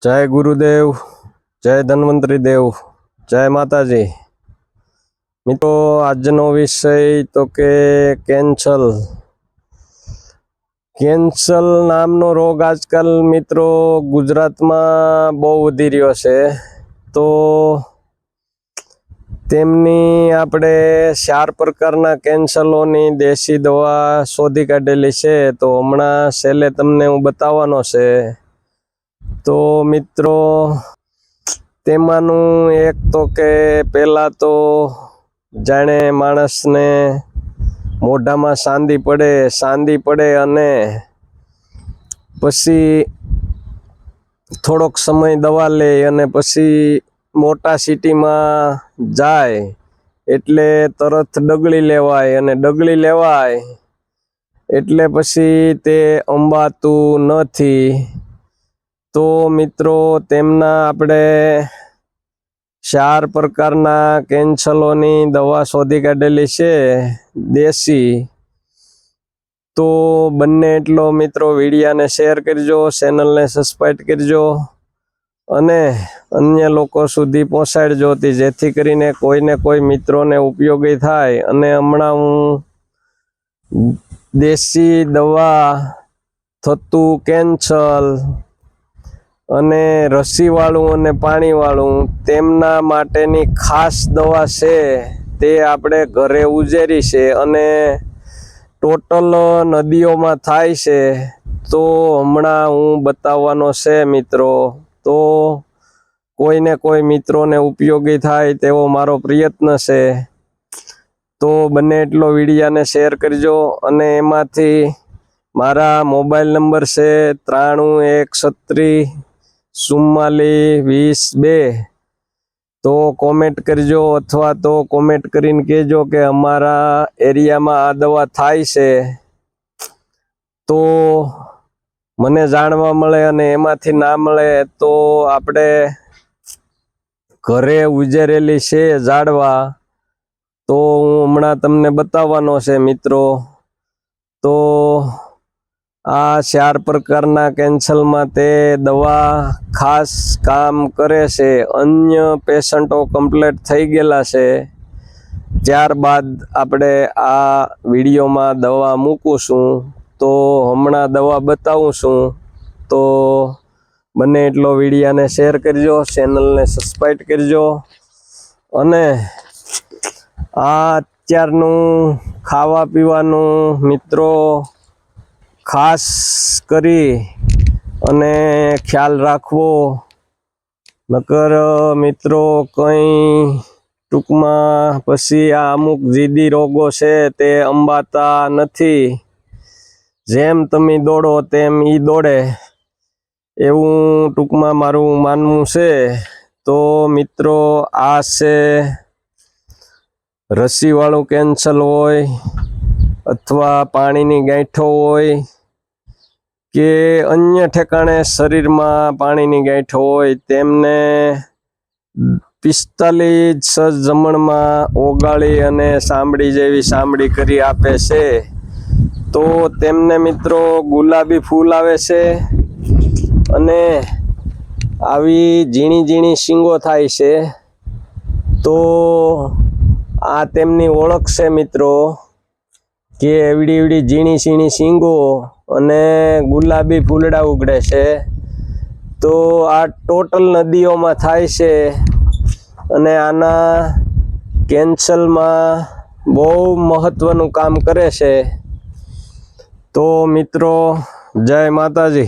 जय गुरुदेव, जय धन्वंतरी देव, जय माताजी। मित्रों आजनो विषय तो के कैंसर नामनो रोग आजकल मित्रों गुजरात में बहु वधी रह्यो छे। तो तेमनी आपणे 4 प्रकारना कैंसरोनी देशी दवा शोधी काढेली छे। तो हमणां छेल्ले तमने हूँ बताववानो छे। तो मित्रों तेमानु एक तो के पहला तो जाने माणस ने मोढा में सांदी पड़े अने पछी थोड़ोक समय दवा ले अने पछी मोटा सिटी में जाए एटले तरत डगली लेवाय अने डगली लेवाय एटले पछी ते अंबातु नथी। तो मित्रों तेमना आपणे 4 प्रकारना कैंसरोनी दवा शोधी काढेली छे देशी। तो बने एटलो मित्रों विडियो ने शेर करजो, चेनल ने सब्सक्राइब करजो अने अन्य लोको सुधी पहोंचाडजो जेथी करीने कोई ने कोई मित्रों ने उपयोगी थाय। अने हमणां हूँ देशी दवा थतु कैंसर अने रसी वाळुं अने पाणी वाळुं तेमना माटेनी खास दवा छे ते आपणे घरे उजेरी छे अने टोटल नदीओ में थाय छे। तो हमणां हूँ बताववानो छे मित्रों। तो कोई ने कोई मित्रों ने उपयोगी थाय तेवो मारो प्रयत्न छे। तो बने एटलो विडियो ने शेर करजो अने एमांथी मारा मोबाइल नंबर छे 93 136 44 22। तो कॉमेंट करजो अथवा तो कॉमेंट करीने कहेजो के अमारा एरिया में आ दवा थाय छे तो मने जाणवा मळे अने एमांथी ना मळे तो आपणे घरे उजेरेली छे झाड़वा। तो हूँ हमणां तमने बताववानो छे मित्रों। तो आ 4 प्रकारना कैंसर माटे दवा खास काम करे छे। अन्य पेशंटो कम्प्लीट थई गेला छे त्यारबाद आपणे आ विडियो में दवा मूकું છું। तो हमणां दवा बतावुं છું। तो बने एटलो विडियो ने शेर करजो, चेनल ने सब्सक्राइब करजो अने आ अत्यारनुं खावा पीवानुं मित्रों खास करी अने ख्याल राखवो। नकर मित्रों कई टूंकमां पछी आ अमुक जीदी रोगो छे ते अंबाता नथी। जेम तमे दौड़ो तेम ई दौड़े एवुं टूंकमां मारुं मानवुं छे। तो मित्रों आ छे रसी वाळुं कैंसर होय अथवा पाणीनी गांठो होय के अन्य ठेकाणे शरीर में पाणीनी गांठो होय तेमने 45 जमण में ओगाळी अने सामड़ी जेवी सामड़ी करी आपे छे। तो तेमने मित्रों गुलाबी फूल आवे छे अने आवी झीणी झीणी सींगो थाय छे। तो आ तेमनी ओळख छे मित्रों के एवडी एवडी झीणी झीणी सींगो अने गुलाबी फूलड़ा उगड़े छे। तो आ टोटल नदीओ में थाय छे अने आना कैंसर में बहु महत्वनुं काम करे छे। तो मित्रों जय माताजी।